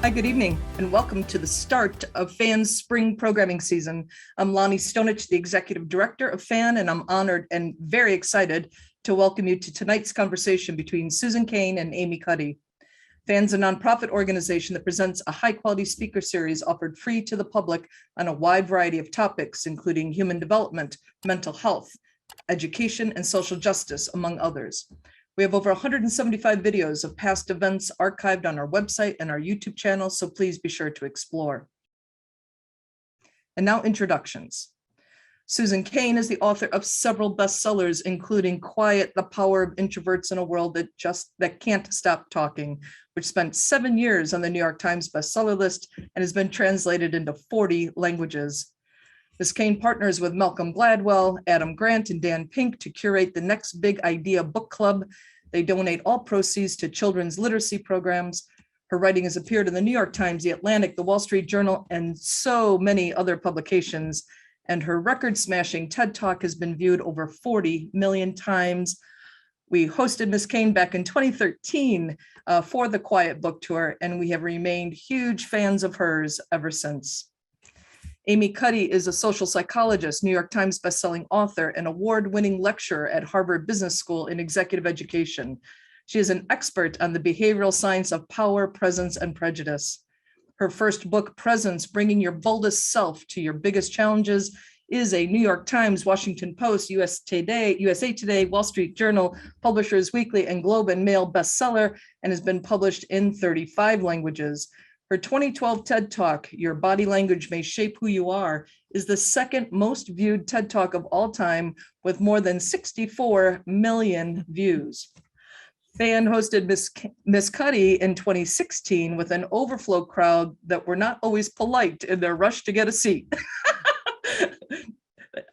Hi, good evening, and welcome to the start of FAN's spring programming season. I'm Lonnie Stonich, the Executive Director of FAN, and I'm honored and very excited to welcome you to tonight's conversation between Susan Cain and Amy Cuddy. FAN's a nonprofit organization that presents a high-quality speaker series offered free to the public on a wide variety of topics, including human development, mental health, education, and social justice, among others. We have over 175 videos of past events archived on our website and our YouTube channel, so please be sure to explore. And now introductions. Susan Cain is the author of several bestsellers, including Quiet, The Power of Introverts in a World That Can't Stop Talking, which spent 7 years on the New York Times bestseller list and has been translated into 40 languages. Ms. Cain partners with Malcolm Gladwell, Adam Grant, and Dan Pink to curate the Next Big Idea book club. They donate all proceeds to children's literacy programs. Her writing has appeared in the New York Times, The Atlantic, The Wall Street Journal, and so many other publications. And her record-smashing TED Talk has been viewed over 40 million times. We hosted Ms. Cain back in 2013 for the Quiet Book Tour, and we have remained huge fans of hers ever since. Amy Cuddy is a social psychologist, New York Times bestselling author, and award-winning lecturer at Harvard Business School in executive education. She is an expert on the behavioral science of power, presence, and prejudice. Her first book, Presence, Bringing Your Boldest Self to Your Biggest Challenges, is a New York Times, Washington Post, USA Today, Wall Street Journal, Publishers Weekly, and Globe and Mail bestseller, and has been published in 35 languages. Her 2012 TED Talk, Your Body Language May Shape Who You Are, is the second most viewed TED Talk of all time with more than 64 million views. FAN hosted Miss Cuddy in 2016 with an overflow crowd that were not always polite in their rush to get a seat.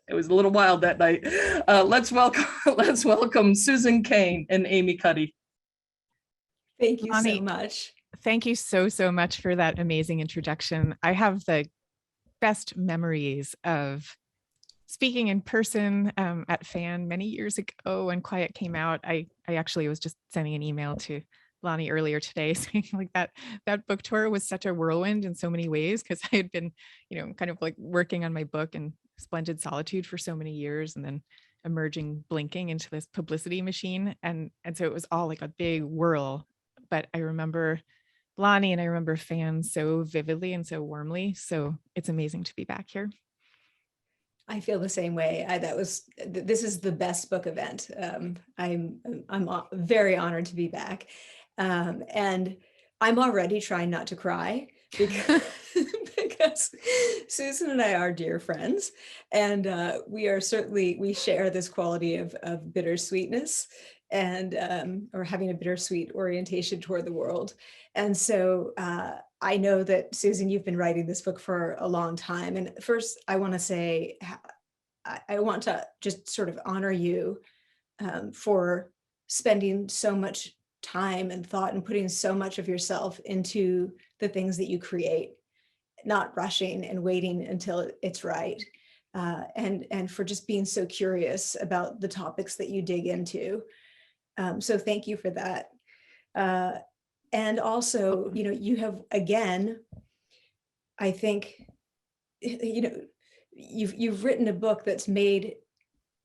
It was a little wild that night. Let's welcome Susan Cain and Amy Cuddy. Thank you so much. Thank you so much for that amazing introduction. I have the best memories of speaking in person at FAN many years ago when Quiet came out. I actually was just sending an email to Lonnie earlier today saying like that book tour was such a whirlwind in so many ways, because I had been, kind of like working on my book in Splendid Solitude for so many years, and then emerging blinking into this publicity machine. And so it was all like a big whirl. But I remember Lonnie and I remember FAN so vividly and so warmly. So it's amazing to be back here. I feel the same way. This is the best book event. I'm very honored to be back. And I'm already trying not to cry because Susan and I are dear friends. And we share this quality of bittersweetness and or having a bittersweet orientation toward the world. And so I know that, Susan, you've been writing this book for a long time. And first, I want to say, I want to just sort of honor you for spending so much time and thought and putting so much of yourself into the things that you create, not rushing and waiting until it's right. And for just being so curious about the topics that you dig into. So thank you for that. And also, you have, again, I think, you've written a book that's made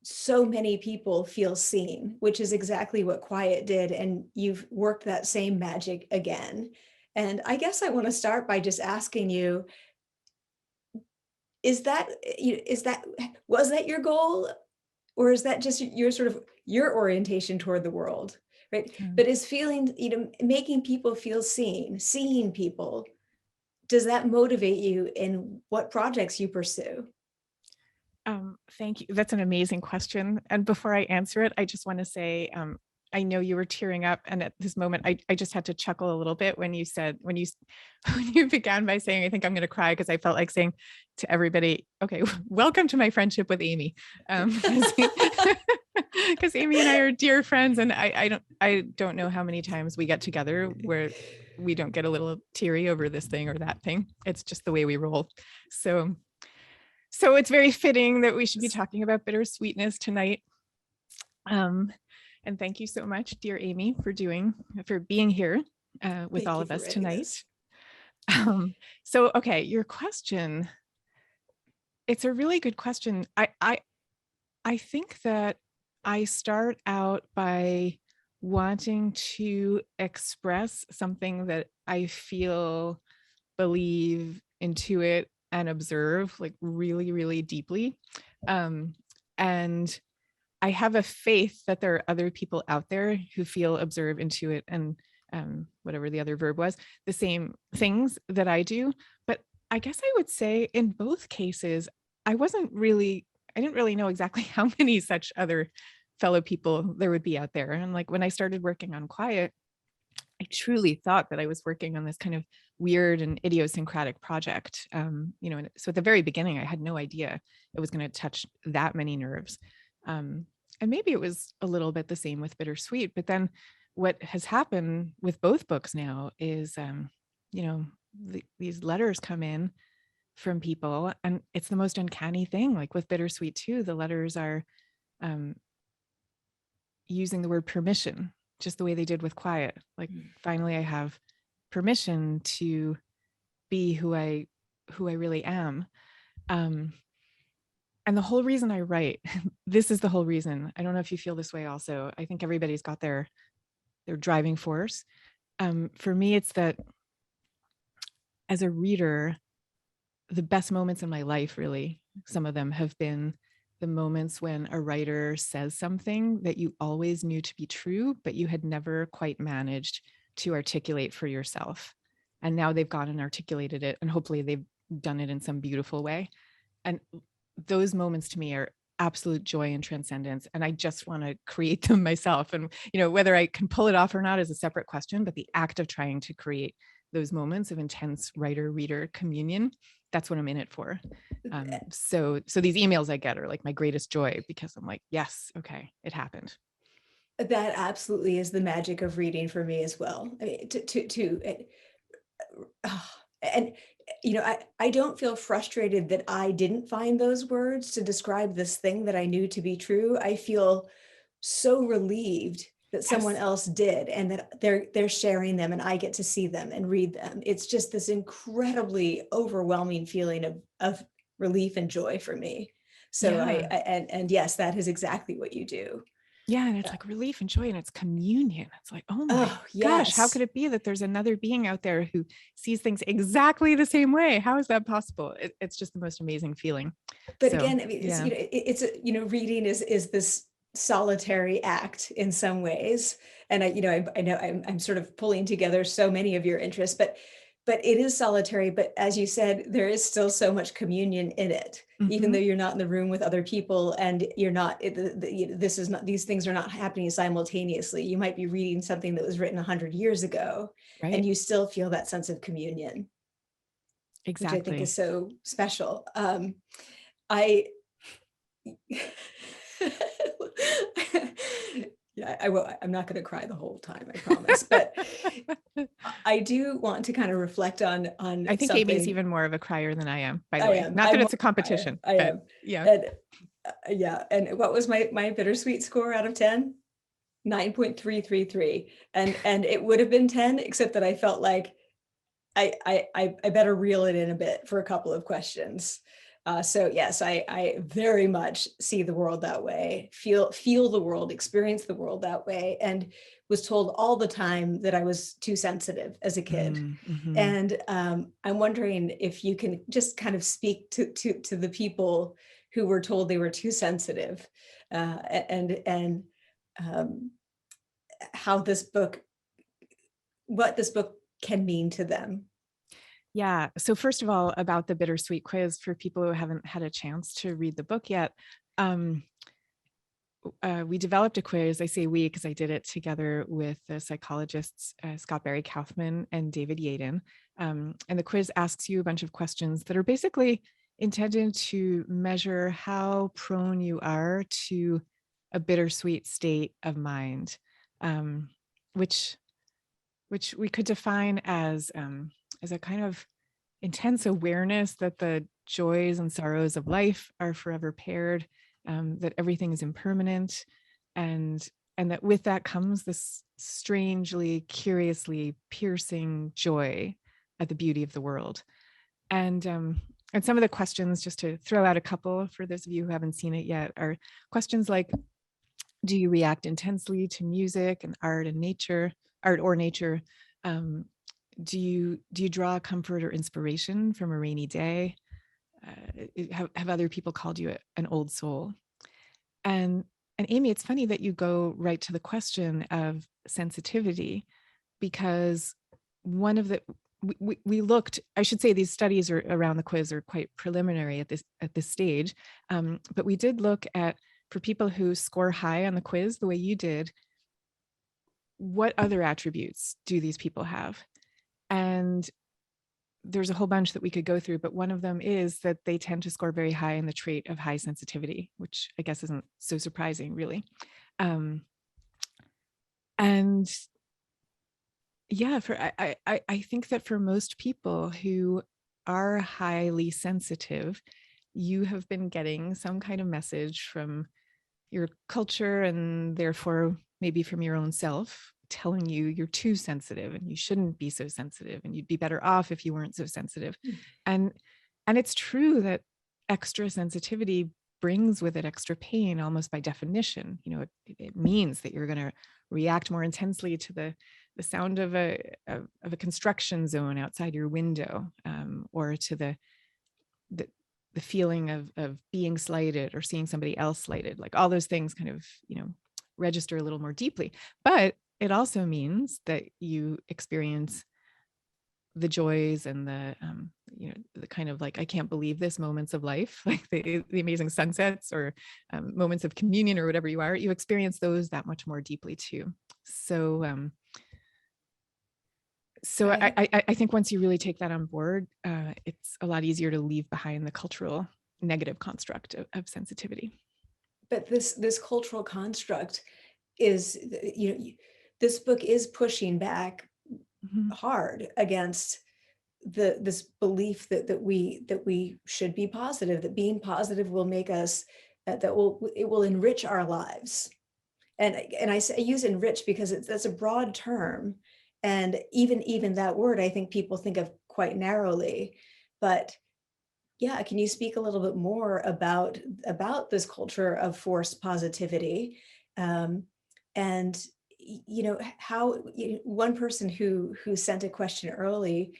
so many people feel seen, which is exactly what Quiet did. And you've worked that same magic again. And I guess I want to start by just asking you, was that your goal? Or is that just your orientation toward the world? Right. Mm-hmm. But is feeling, making people feel seen, seeing people, does that motivate you in what projects you pursue? Thank you. That's an amazing question. And before I answer it, I just want to say, I know you were tearing up, and at this moment, I just had to chuckle a little bit when you began by saying, I think I'm going to cry, because I felt like saying to everybody, okay, welcome to my friendship with Amy. Because Amy and I are dear friends, and I don't know how many times we get together where we don't get a little teary over this thing or that thing. It's just the way we roll. So it's very fitting that we should be talking about bittersweetness tonight. And thank you so much, dear Amy, for being here with all of us tonight. So, okay, your question, it's a really good question. I think that I start out by wanting to express something that I feel, believe, intuit, and observe like really, really deeply. And I have a faith that there are other people out there who feel, observe, intuit, and whatever the other verb was, the same things that I do. But I guess I would say in both cases, I didn't really know exactly how many such other fellow people there would be out there. And like when I started working on Quiet, I truly thought that I was working on this kind of weird and idiosyncratic project. And so at the very beginning, I had no idea it was going to touch that many nerves. And maybe it was a little bit the same with Bittersweet, but then what has happened with both books now is, these letters come in from people, and it's the most uncanny thing. Like with Bittersweet too, the letters are using the word permission, just the way they did with Quiet. Like finally I have permission to be who I really am. And the whole reason I write, this is the whole reason. I don't know if you feel this way also. I think everybody's got their driving force. For me, it's that as a reader, the best moments in my life, really, some of them have been the moments when a writer says something that you always knew to be true, but you had never quite managed to articulate for yourself. And now they've gone and articulated it, and hopefully they've done it in some beautiful way. And those moments to me are absolute joy and transcendence. And I just want to create them myself. And, whether I can pull it off or not is a separate question, but the act of trying to create those moments of intense writer-reader communion, that's what I'm in it for. So these emails I get are like my greatest joy, because I'm like, yes, okay, it happened. That absolutely is the magic of reading for me as well. I mean, and I don't feel frustrated that I didn't find those words to describe this thing that I knew to be true. I feel so relieved that someone else did, and that they're sharing them, and I get to see them and read them. It's just this incredibly overwhelming feeling of relief and joy for me. So and yes, that is exactly what you do. Yeah, and it's like relief and joy, and it's communion. It's like, oh my gosh, yes. How could it be that there's another being out there who sees things exactly the same way? How is that possible? It's just the most amazing feeling. But again, I mean, it's reading is this solitary act in some ways, and I know I'm sort of pulling together so many of your interests, but it is solitary. But as you said, there is still so much communion in it, even though you're not in the room with other people, and you're not. These things are not happening simultaneously. You might be reading something that was written 100 years ago, right, and you still feel that sense of communion, exactly, which I think is so special. Yeah, I'm not going to cry the whole time, I promise. But I do want to kind of reflect on. I think something. Amy's even more of a crier than I am, by the way. Not that it's a competition. I am. Yeah. And what was my Bittersweet score out of 10? 9.333. And it would have been 10, except that I felt like I better reel it in a bit for a couple of questions. So yes, I very much see the world that way, feel the world, experience the world that way, and was told all the time that I was too sensitive as a kid. And I'm wondering if you can just kind of speak to the people who were told they were too sensitive, and how what this book can mean to them. Yeah. So first of all, about the Bittersweet Quiz, for people who haven't had a chance to read the book yet, we developed a quiz. I say we because I did it together with the psychologists Scott Barry Kaufman and David Yaden. And the quiz asks you a bunch of questions that are basically intended to measure how prone you are to a bittersweet state of mind, which we could define as a kind of intense awareness that the joys and sorrows of life are forever paired, that everything is impermanent, and that with that comes this strangely, curiously piercing joy at the beauty of the world. And some of the questions, just to throw out a couple for those of you who haven't seen it yet, are questions like, do you react intensely to music and art or nature? Do you draw comfort or inspiration from a rainy day? Have other people called you an old soul? And Amy, it's funny that you go right to the question of sensitivity, because one of the we looked, I should say, these studies are around the quiz are quite preliminary at this stage, but we did look at, for people who score high on the quiz the way you did, what other attributes do these people have? And there's a whole bunch that we could go through, but one of them is that they tend to score very high in the trait of high sensitivity, which I guess isn't so surprising, really. And yeah, I think that for most people who are highly sensitive, you have been getting some kind of message from your culture, and therefore maybe from your own self, telling you you're too sensitive and you shouldn't be so sensitive, and you'd be better off if you weren't so sensitive. And it's true that extra sensitivity brings with it extra pain, almost by definition. You know, it means that you're going to react more intensely to the sound of a construction zone outside your window, or to the feeling of being slighted or seeing somebody else slighted. Like, all those things kind of, register a little more deeply. But it also means that you experience the joys and the kind of like, I can't believe this moments of life, like the amazing sunsets, or moments of communion, or whatever you are, you experience those that much more deeply too. So I think once you really take that on board, it's a lot easier to leave behind the cultural negative construct of sensitivity. But this cultural construct is, this book is pushing back hard against this belief that we should be positive, that being positive will make us, it will enrich our lives. And I use enrich because that's a broad term. And even that word, I think people think of quite narrowly. But yeah, can you speak a little bit more about this culture of forced positivity? And how one person who sent a question early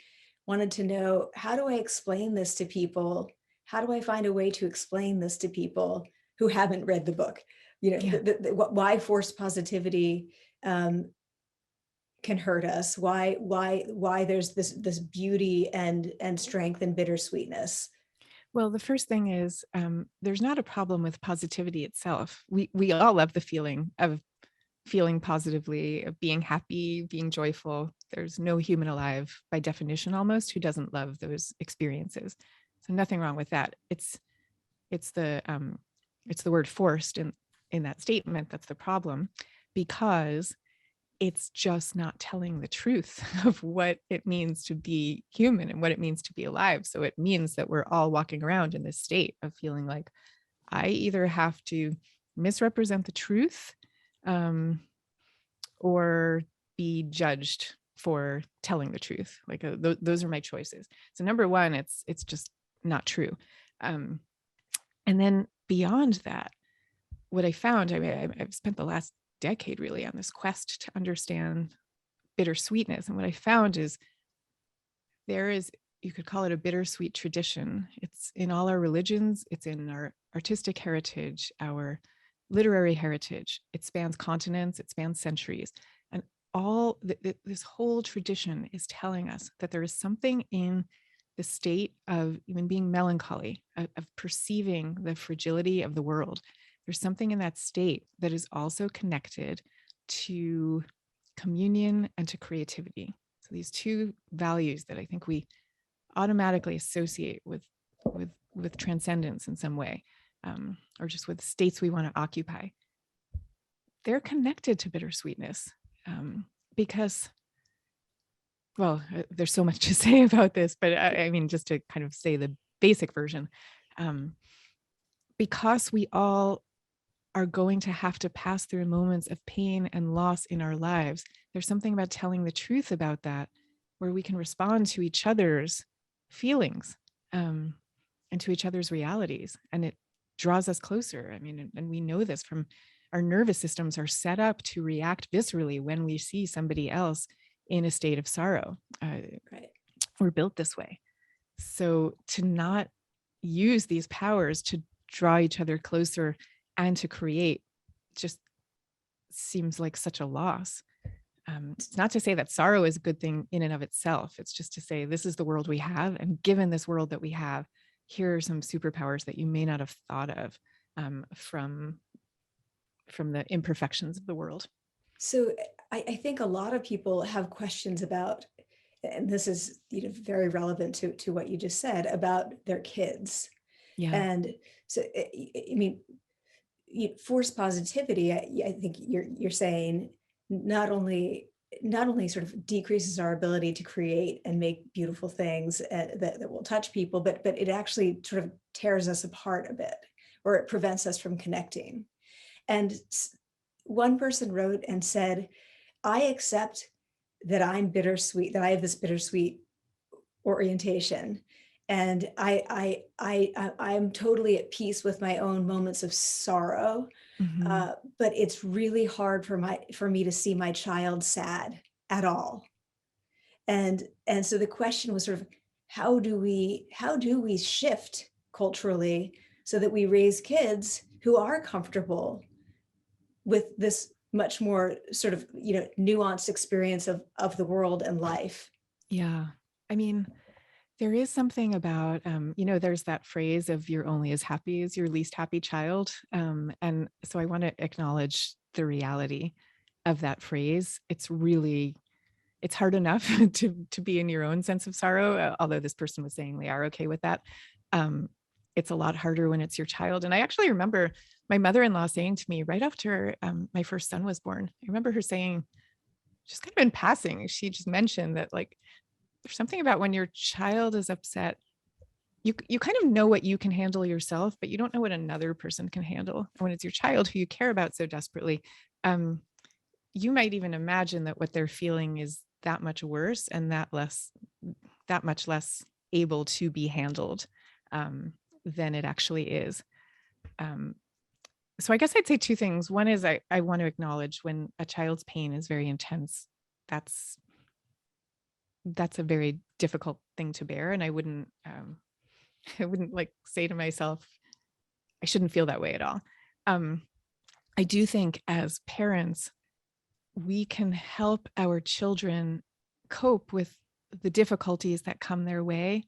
wanted to know, how do I explain this to people? How do I find a way to explain this to people who haven't read the book? Why forced positivity can hurt us, why there's this beauty and strength and bittersweetness. Well, the first thing is, there's not a problem with positivity itself. We all love the feeling of feeling positively, of being happy, being joyful. There's no human alive, by definition almost, who doesn't love those experiences. So nothing wrong with that. It's the word forced in that statement that's the problem, because it's just not telling the truth of what it means to be human and what it means to be alive. So it means that we're all walking around in this state of feeling like, I either have to misrepresent the truth, or be judged for telling the truth. Like, those are my choices. So number one, it's just not true. And then beyond that, what I found, I've spent the last decade really on this quest to understand bittersweetness. And what I found is there is, you could call it a bittersweet tradition. It's in all our religions. It's in our artistic heritage, our literary heritage. It spans continents, it spans centuries. And all this whole tradition is telling us that there is something in the state of even being melancholy, of perceiving the fragility of the world. There's something in that state that is also connected to communion and to creativity. So these two values that I think we automatically associate with transcendence in some way, or just with states we want to occupy, they're connected to bittersweetness, because, well, there's so much to say about this, but I mean, just to kind of say the basic version, because we all are going to have to pass through moments of pain and loss in our lives, there's something about telling the truth about that where we can respond to each other's feelings, and to each other's realities. And it draws us closer. I mean, and we know this from our nervous systems are set up to react viscerally when we see somebody else in a state of sorrow. Right. We're built this way. So to not use these powers to draw each other closer and to create just seems like such a loss. It's not to say that sorrow is a good thing in and of itself. It's just to say this is the world we have. And given this world that we have, here are some superpowers that you may not have thought of from the imperfections of the world. So I think a lot of people have questions about, and this is very relevant to what you just said about their kids. Yeah. And so, I mean, forced positivity, I think you're saying not only sort of decreases our ability to create and make beautiful things that will touch people, but it actually sort of tears us apart a bit, or it prevents us from connecting. And one person wrote and said, I accept that I'm bittersweet, that I have this bittersweet orientation. And I'm totally at peace with my own moments of sorrow. Mhm. But it's really hard for me to see my child sad at all. And so the question was sort of, how do we shift culturally so that we raise kids who are comfortable with this much more sort of nuanced experience of the world and life? Yeah. I mean, there is something about, there's that phrase of you're only as happy as your least happy child. And so I want to acknowledge the reality of that phrase. It's hard enough to be in your own sense of sorrow, although this person was saying they are okay with that. It's a lot harder when it's your child. And I actually remember my mother-in-law saying to me right after my first son was born, I remember her saying, just kind of in passing, she just mentioned that like, there's something about when your child is upset, you kind of know what you can handle yourself, but you don't know what another person can handle. And when it's your child who you care about so desperately, you might even imagine that what they're feeling is that much worse and that much less able to be handled than it actually is. So I guess I'd say two things. One is I want to acknowledge when a child's pain is very intense, that's a very difficult thing to bear. And I wouldn't like say to myself, I shouldn't feel that way at all. I do think as parents, we can help our children cope with the difficulties that come their way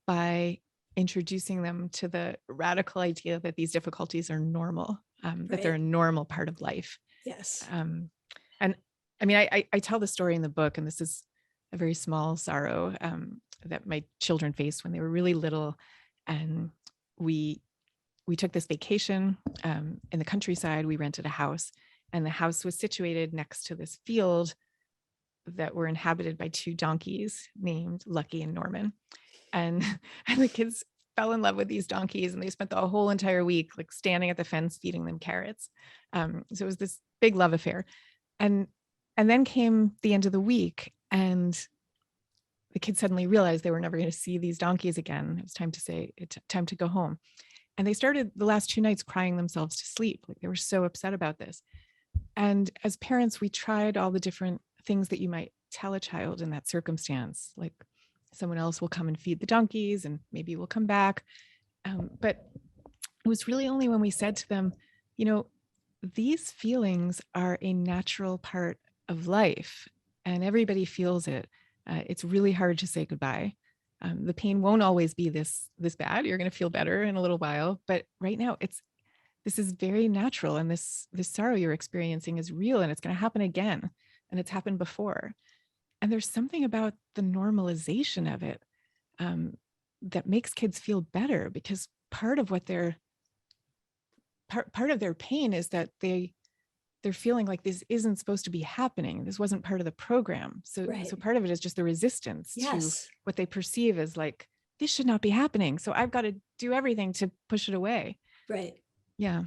by introducing them to the radical idea that these difficulties are normal, that they're a normal part of life. Yes. And I mean, I tell the story in the book, and this is a very small sorrow that my children faced when they were really little. And we took this vacation in the countryside. We rented a house, and the house was situated next to this field that were inhabited by two donkeys named Lucky and Norman. And the kids fell in love with these donkeys, and they spent the whole entire week like standing at the fence feeding them carrots. So it was this big love affair. And then came the end of the week, and the kids suddenly realized they were never going to see these donkeys again. It was time to go home. And they started the last 2 nights crying themselves to sleep. Like they were so upset about this. And as parents, we tried all the different things that you might tell a child in that circumstance, like someone else will come and feed the donkeys and maybe we'll come back. But it was really only when we said to them, these feelings are a natural part of life and everybody feels it. It's really hard to say goodbye. The pain won't always be this bad. You're going to feel better in a little while, but right now this is very natural, and this sorrow you're experiencing is real, and it's going to happen again, and it's happened before. And there's something about the normalization of it that makes kids feel better, because part of what part of their pain is that they're feeling like this isn't supposed to be happening. This wasn't part of the program. So part of it is just the resistance to what they perceive as like, this should not be happening. So I've got to do everything to push it away. Right. Yeah.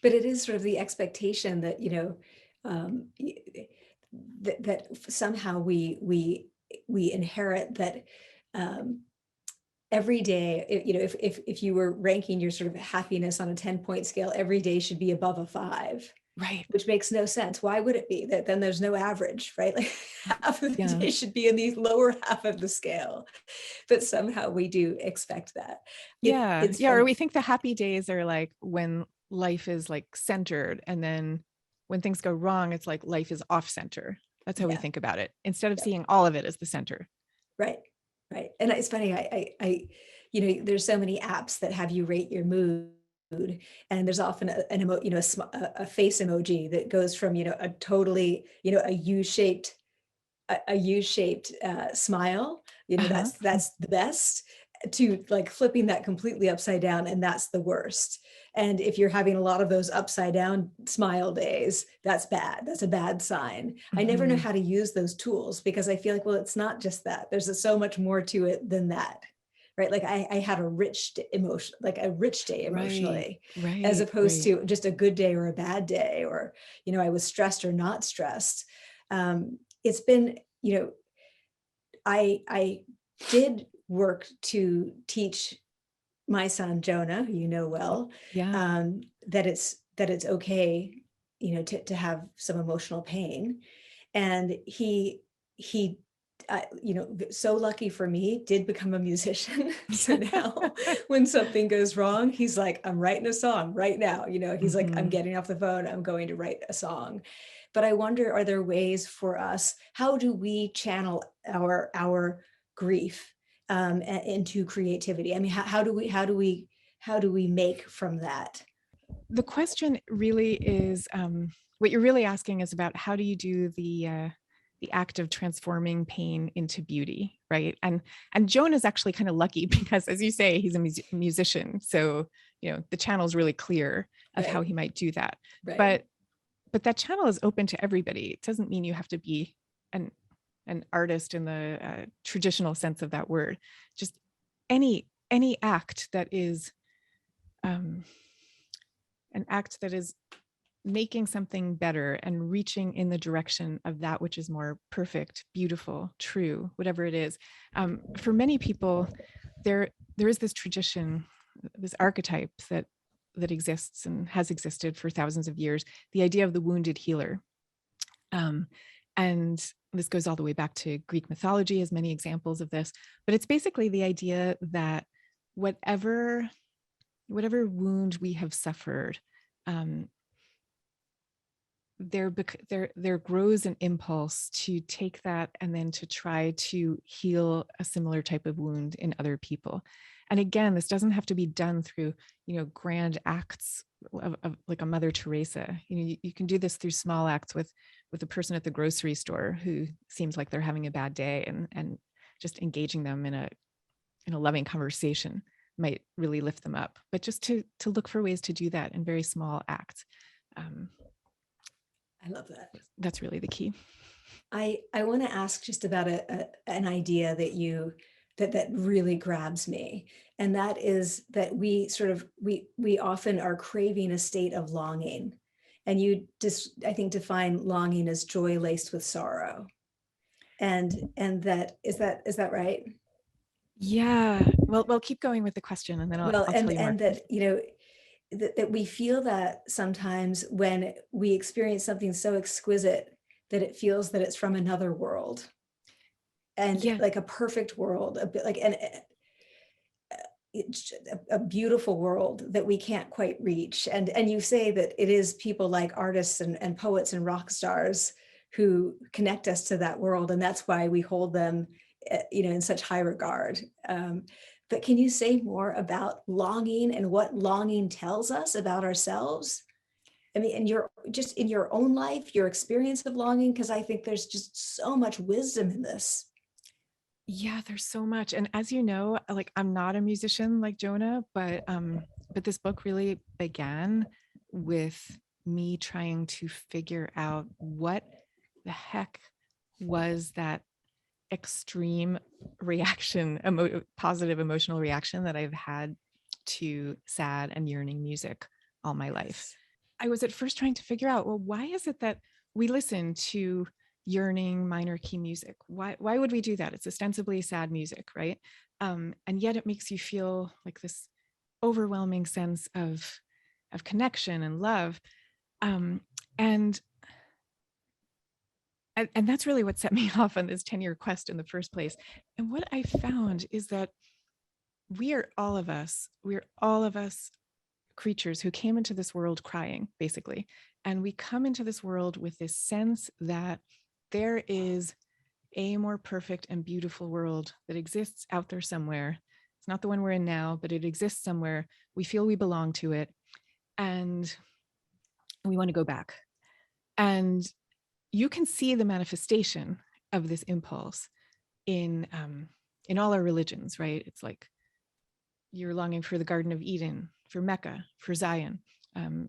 But it is sort of the expectation that, that somehow we we inherit that every day, you know, if you were ranking your sort of happiness on a 10-point scale, every day should be above a 5. Right. Which makes no sense. Why would it be? That then there's no average, right? Like half of the Yeah. day should be in the lower half of the scale, but somehow we do expect that. It's Or funny. we think the happy days are like when life is like centered, and then when things go wrong, it's like life is off center. That's how we Yeah. think about it, instead of Yeah. seeing all of it as the center. Right. And it's funny, you know, there's so many apps that have you rate your mood, and there's often a face emoji that goes from, you know, a totally, you know, a U-shaped smile, you know, Uh-huh. that's the best, to like flipping that completely upside down, and that's the worst. And if you're having a lot of those upside down smile days, that's bad. That's a bad sign. I never know Mhm. how to use those tools, because I feel like, well, it's not just that. There's so much more to it than that. Right. Like I had a rich emotion, like a rich day emotionally, as opposed to just a good day or a bad day, or, you know, I was stressed or not stressed. It's been, you know, I did work to teach my son Jonah, who you know well, Yeah. that it's okay, you know, to have some emotional pain, and he you know, so lucky for me, did become a musician. So now when something goes wrong, he's like, I'm writing a song right now. You know, he's like, I'm Mhm. getting off the phone, I'm going to write a song. But I wonder, are there ways for us? How do we channel our grief into creativity? I mean, how do we make from that? The question really is, what you're really asking is about how do you do the act of transforming pain into beauty, right? And Joan is actually kind of lucky because, as you say, he's a musician, so you know the channel is really clear of how Right. he might do that. Right. But that channel is open to everybody. It doesn't mean you have to be an artist in the traditional sense of that word. Just any act that is um, an act that is making something better and reaching in the direction of that which is more perfect, beautiful, true, whatever it is. For many people, there is this tradition, this archetype that exists and has existed for thousands of years, the idea of the wounded healer. And this goes all the way back to Greek mythology, has many examples of this, but it's basically the idea that whatever wound we have suffered, there grows an impulse to take that and then to try to heal a similar type of wound in other people. And again, this doesn't have to be done through, you know, grand acts of like a Mother Teresa. You know, you can do this through small acts with a person at the grocery store who seems like they're having a bad day, and just engaging them in a loving conversation might really lift them up. But just to look for ways to do that in very small acts. I love that. That's really the key. I want to ask just about an idea that really grabs me, and that is that we often are craving a state of longing, and you just, I think, define longing as joy laced with sorrow, and that is that right? Yeah. Well, keep going with the question, and then Well, I'll tell you more. and that, you know, that we feel that sometimes when we experience something so exquisite that it feels that it's from another world, and Yeah. like a perfect world, a bit like it's a beautiful world that we can't quite reach. And you say that it is people like artists and poets and rock stars who connect us to that world, and that's why we hold them, you know, in such high regard. But can you say more about longing and what longing tells us about ourselves? I mean, and just in your own life, your experience of longing, because I think there's just so much wisdom in this. Yeah, there's so much. And as you know, like I'm not a musician like Jonah, but this book really began with me trying to figure out what the heck was that extreme reaction, positive emotional reaction that I've had to sad and yearning music all my life. I was at first trying to figure out, well, why is it that we listen to, yearning minor key music. Why would we do that? It's ostensibly sad music, right? And yet it makes you feel like this overwhelming sense of connection and love. And that's really what set me off on this 10-year quest in the first place. And what I found is that we're all of us creatures who came into this world crying, basically. And we come into this world with this sense that there is a more perfect and beautiful world that exists out there somewhere. It's not the one we're in now, but it exists somewhere. We feel we belong to it, and we want to go back. And you can see the manifestation of this impulse in all our religions, right? It's like you're longing for the Garden of Eden, for Mecca, for Zion.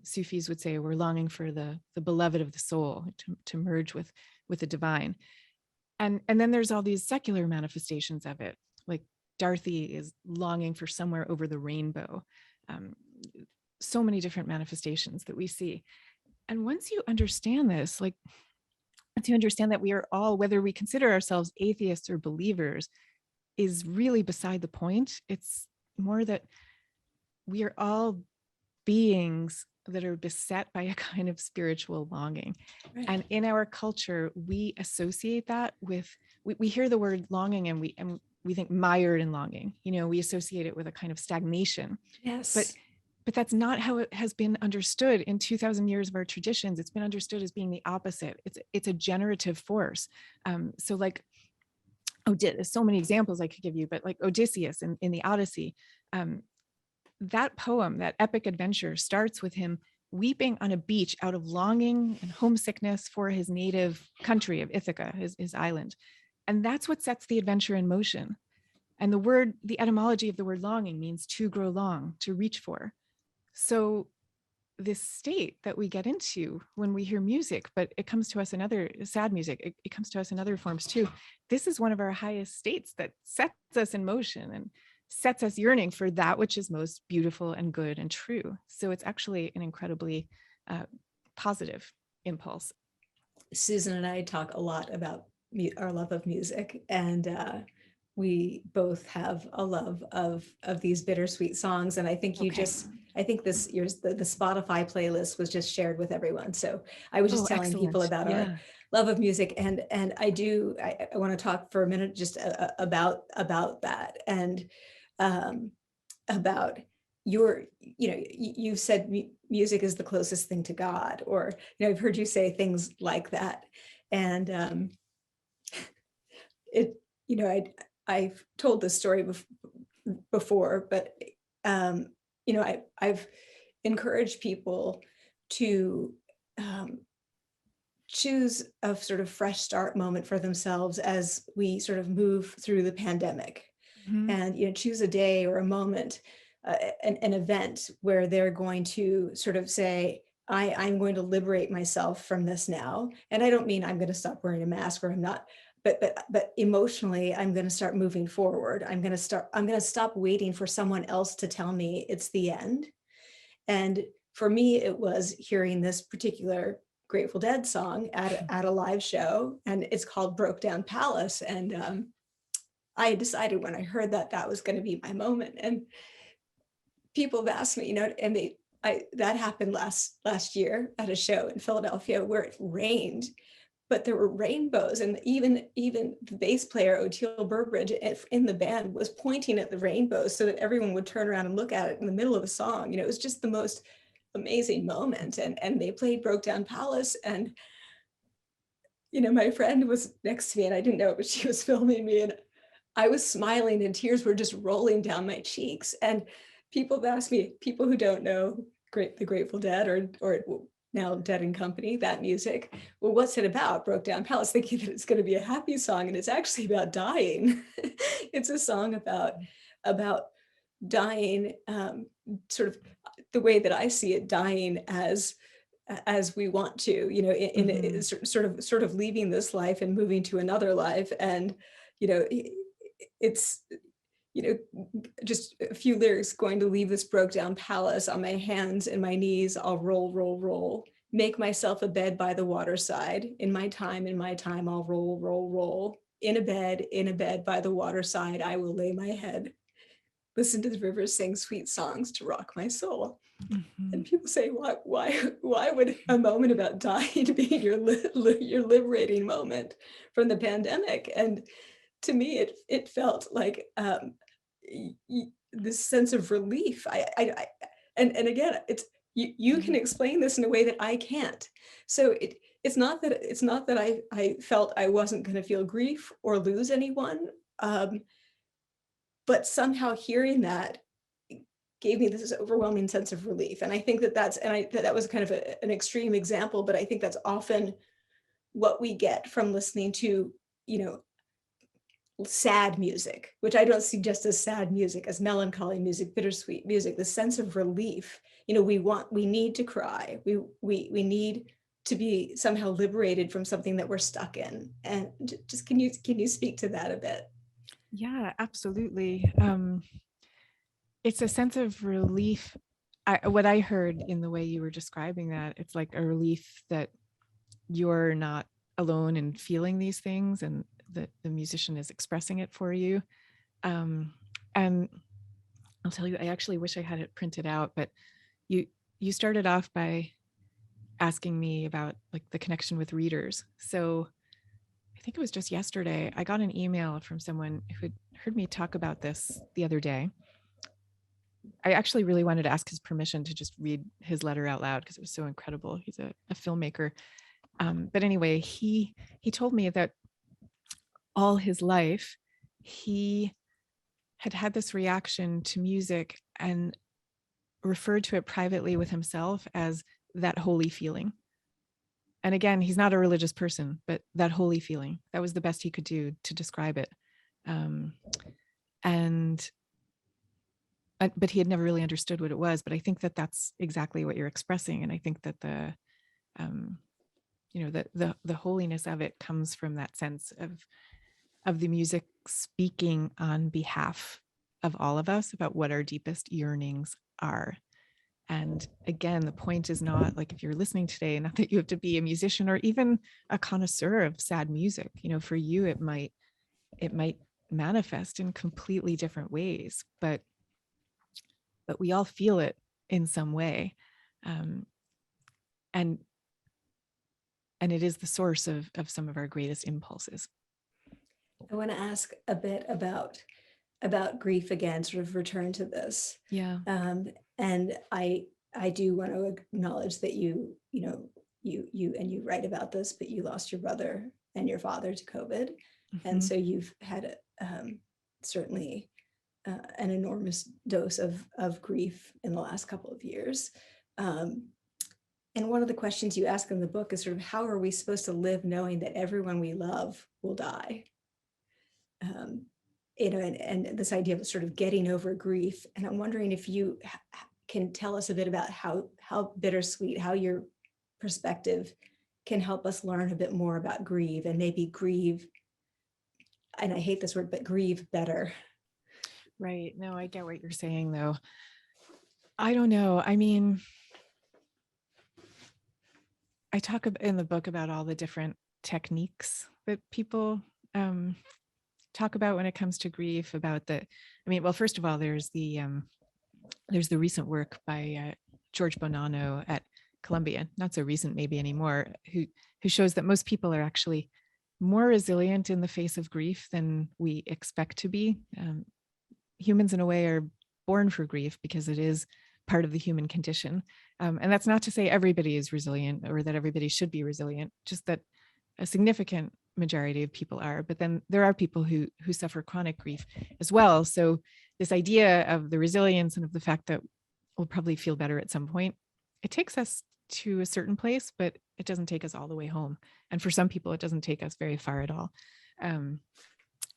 Sufis would say we're longing for the beloved of the soul, to merge with the divine. And then there's all these secular manifestations of it, like Dorothy is longing for somewhere over the rainbow. So many different manifestations that we see. And once you understand this, like, once you understand that we are all, whether we consider ourselves atheists or believers, is really beside the point. It's more that we are all beings that are beset by a kind of spiritual longing. Right. And in our culture, we associate that with, we hear the word longing and we think mired in longing. You know, we associate it with a kind of stagnation. Yes. But that's not how it has been understood in 2000 years of our traditions. It's been understood as being the opposite. It's a generative force. So like, there's so many examples I could give you, but like Odysseus in the Odyssey, that poem, that epic adventure, starts with him weeping on a beach out of longing and homesickness for his native country of Ithaca, his island. And that's what sets the adventure in motion. And the etymology of the word longing means to grow long, to reach for. So this state that we get into when we hear music, but it comes to us in other sad music, it comes to us in other forms too. This is one of our highest states that sets us in motion and sets us yearning for that which is most beautiful and good and true. So it's actually an incredibly positive impulse. Susan and I talk a lot about our love of music, and we both have a love of these bittersweet songs. And I think I think the Spotify playlist was just shared with everyone. So I was just telling people about our love of music, and I want to talk for a minute just about that, and about you've said music is the closest thing to God, or I've heard you say things like that, and I've told this story before, but I've encouraged people to choose a sort of fresh start moment for themselves as we sort of move through the pandemic. Mm-hmm. And choose a day or a moment, an event where they're going to sort of say, I'm going to liberate myself from this now. And I don't mean I'm going to stop wearing a mask, or I'm not. But emotionally, I'm going to start moving forward. I'm going to stop waiting for someone else to tell me it's the end. And for me, it was hearing this particular Grateful Dead song at a live show, and it's called Broke Down Palace. And I decided when I heard that was going to be my moment. And people have asked me, and that happened last year at a show in Philadelphia where it rained. But there were rainbows, and even the bass player, Oteil Burbridge, in the band was pointing at the rainbows so that everyone would turn around and look at it in the middle of a song. It was just the most amazing moment. And they played Broke Down Palace, and my friend was next to me, and I didn't know it, but she was filming me, and I was smiling and tears were just rolling down my cheeks. And people have asked me, people who don't know the Grateful Dead or now Dead and Company, that music, well, what's it about, Broke Down Palace, thinking that it's going to be a happy song, and it's actually about dying. It's a song about dying, sort of the way that I see it, dying as we want to, in mm-hmm. sort of leaving this life and moving to another life. And it's just a few lyrics: going to leave this broke down palace, on my hands and my knees I'll roll, roll, roll, make myself a bed by the waterside. In my time, I'll roll, roll, roll. In a bed by the waterside, I will lay my head. Listen to the river sing sweet songs to rock my soul. Mhm. And people say, why would a moment about dying be your liberating moment from the pandemic? And to me, it felt like this sense of relief. And again, it's you can explain this in a way that I can't. So it's not that I felt I wasn't going to feel grief or lose anyone, but somehow hearing that gave me this overwhelming sense of relief. And I think that was kind of an extreme example, but I think that's often what we get from listening to, sad music, which I don't see just as sad music, as melancholy music, bittersweet music, the sense of relief. We need to cry. We need to be somehow liberated from something that we're stuck in. And just can you speak to that a bit? Yeah, absolutely. It's a sense of relief. What I heard in the way you were describing that, it's like a relief that you're not alone in feeling these things, and that the musician is expressing it for you. And I'll tell you, I actually wish I had it printed out, but you started off by asking me about like the connection with readers. So I think it was just yesterday, I got an email from someone who had heard me talk about this the other day. I actually really wanted to ask his permission to just read his letter out loud because it was so incredible. He's a filmmaker. But anyway, he told me that all his life, he had this reaction to music and referred to it privately with himself as that holy feeling. And again, he's not a religious person, but that holy feeling, that was the best he could do to describe it. But he had never really understood what it was. But I think that that's exactly what you're expressing. And I think that the holiness of it comes from that sense of the music speaking on behalf of all of us about what our deepest yearnings are. And again, the point is not like, if you're listening today, not that you have to be a musician or even a connoisseur of sad music. For you, it might manifest in completely different ways, but we all feel it in some way. And it is the source of some of our greatest impulses. I want to ask a bit about grief again, sort of return to this. Yeah. And I do want to acknowledge that you write about this, but you lost your brother and your father to COVID. Mm-hmm. And so you've had certainly an enormous dose of grief in the last couple of years. And one of the questions you ask in the book is sort of, how are we supposed to live knowing that everyone we love will die? And this idea of sort of getting over grief. And I'm wondering if you can tell us a bit about how Bittersweet, how your perspective can help us learn a bit more about grieve, and maybe grieve, and I hate this word, but grieve better. Right. No, I get what you're saying, though. I don't know. I mean, I talk in the book about all the different techniques that people talk about when it comes to grief. First of all, there's the recent work by George Bonanno at Columbia, not so recent maybe anymore, who shows that most people are actually more resilient in the face of grief than we expect to be. Humans, in a way, are born for grief because it is part of the human condition. And that's not to say everybody is resilient or that everybody should be resilient, just that a significant majority of people are. But then there are people who suffer chronic grief as well. So this idea of the resilience and of the fact that we'll probably feel better at some point, it takes us to a certain place, but it doesn't take us all the way home. And for some people, it doesn't take us very far at all. And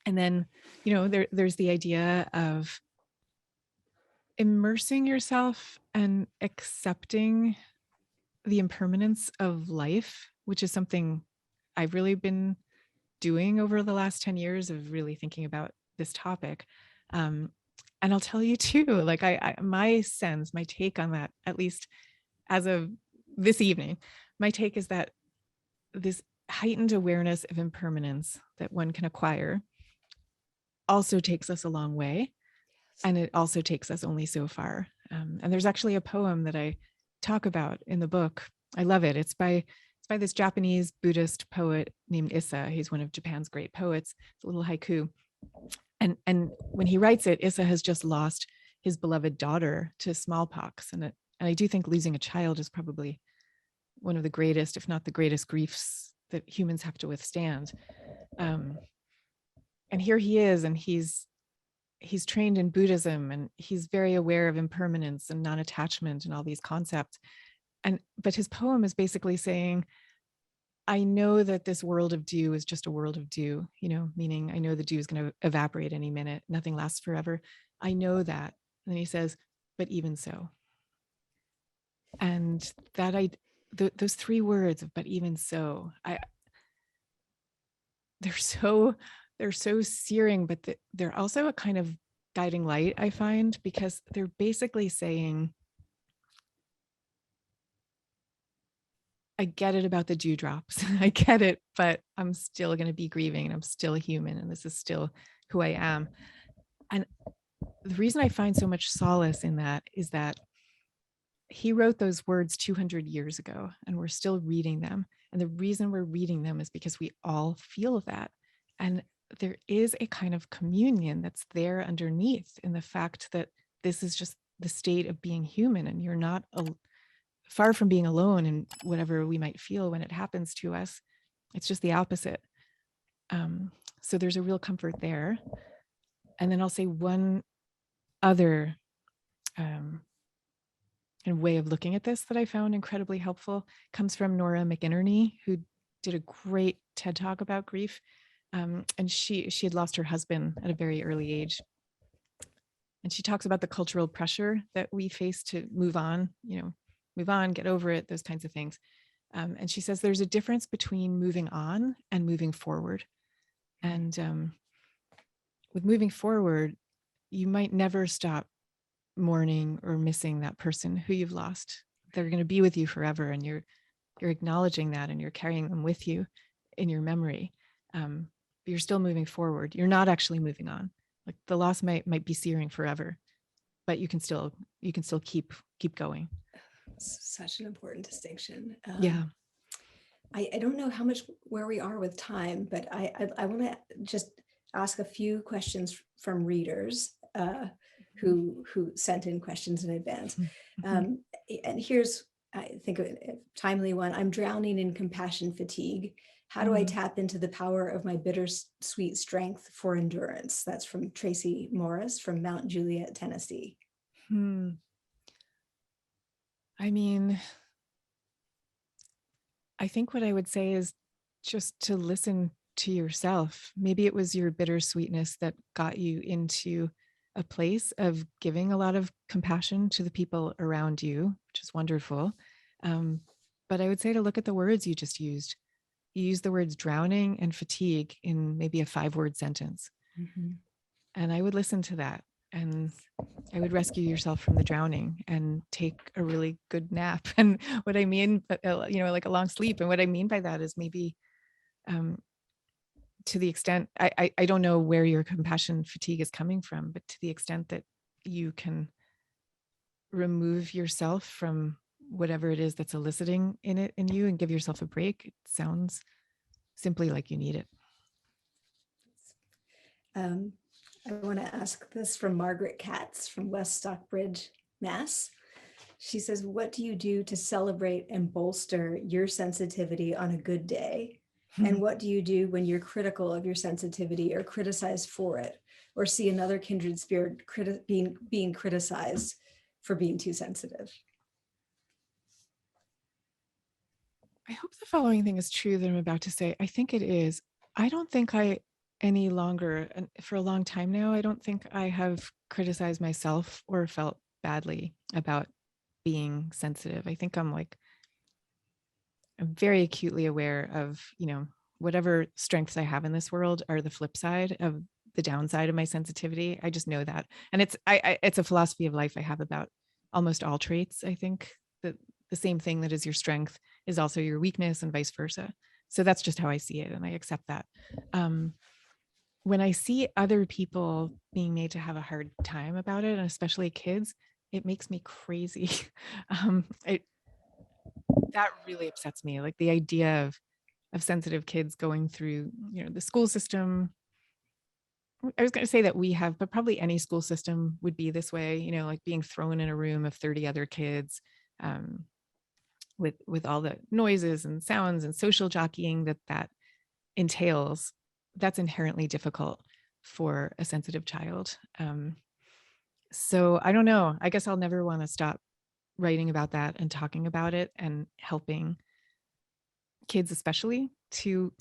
then, there's the idea of immersing yourself and accepting the impermanence of life, which is something I've really been doing over the last 10 years of really thinking about this topic. And I'll tell you too, like my take on that, at least as of this evening, my take is that this heightened awareness of impermanence that one can acquire also takes us a long way. And it also takes us only so far. And there's actually a poem that I talk about in the book. I love it. It's by this Japanese Buddhist poet named Issa. He's one of Japan's great poets. It's a little haiku. And when he writes it, Issa has just lost his beloved daughter to smallpox. And I do think losing a child is probably one of the greatest, if not the greatest, griefs that humans have to withstand. And here he is, and he's trained in Buddhism, and he's very aware of impermanence and non-attachment and all these concepts. But his poem is basically saying, I know that this world of dew is just a world of dew, meaning I know the dew is going to evaporate any minute. Nothing lasts forever. I know that. And then he says, but even so. And those three words of, but even so, they're so searing, but they're also a kind of guiding light, I find, because they're basically saying, I get it about the dewdrops. I get it, but I'm still going to be grieving, and I'm still human, and this is still who I am. And the reason I find so much solace in that is that he wrote those words 200 years ago, and we're still reading them. And the reason we're reading them is because we all feel that. And there is a kind of communion that's there underneath in the fact that this is just the state of being human, and you're not far from being alone in whatever we might feel when it happens to us. It's just the opposite. So there's a real comfort there. And then I'll say one other kind of way of looking at this that I found incredibly helpful comes from Nora McInerney, who did a great TED Talk about grief. And she had lost her husband at a very early age. And she talks about the cultural pressure that we face to move on, get over it, those kinds of things. And she says there's a difference between moving on and moving forward. And with moving forward, you might never stop mourning or missing that person who you've lost. They're going to be with you forever, and you're acknowledging that, and you're carrying them with you in your memory. But you're still moving forward. You're not actually moving on. Like the loss might be searing forever, but you can still keep going. Such an important distinction. Yeah. I don't know where we are with time, but I want to just ask a few questions from readers who sent in questions in advance. And here's, I think, a timely one. I'm drowning in compassion fatigue. How do I tap into the power of my bittersweet strength for endurance? That's from Tracy Morris from Mount Juliet, Tennessee. I mean, I think what I would say is just to listen to yourself. Maybe it was your bittersweetness that got you into a place of giving a lot of compassion to the people around you, which is wonderful. But I would say to look at the words you just used. You used the words drowning and fatigue in maybe a 5-word sentence. And I would listen to that, and I would rescue yourself from the drowning and take a really good nap. And what I mean, like a long sleep. And what I mean by that is maybe to the extent, I don't know where your compassion fatigue is coming from, but to the extent that you can remove yourself from whatever it is that's eliciting in you and give yourself a break, it sounds simply like you need it. I want to ask this from Margaret Katz from West Stockbridge, Mass. She says, what do you do to celebrate and bolster your sensitivity on a good day? And what do you do when you're critical of your sensitivity or criticized for it, or see another kindred spirit being criticized for being too sensitive? I hope the following thing is true that I'm about to say. I think it is. I don't think I any longer, and for a long time now, I don't think I have criticized myself or felt badly about being sensitive. I think I'm very acutely aware of, whatever strengths I have in this world are the flip side of the downside of my sensitivity. I just know that. And it's a philosophy of life I have about almost all traits, I think, that the same thing that is your strength is also your weakness and vice versa. So that's just how I see it. And I accept that. When I see other people being made to have a hard time about it, and especially kids, it makes me crazy. That really upsets me. Like the idea of sensitive kids going through, the school system. I was going to say that we have, but probably any school system would be this way, like being thrown in a room of 30 other kids, with all the noises and sounds and social jockeying that entails. That's inherently difficult for a sensitive child. So I don't know. I guess I'll never want to stop writing about that and talking about it and helping kids, especially, to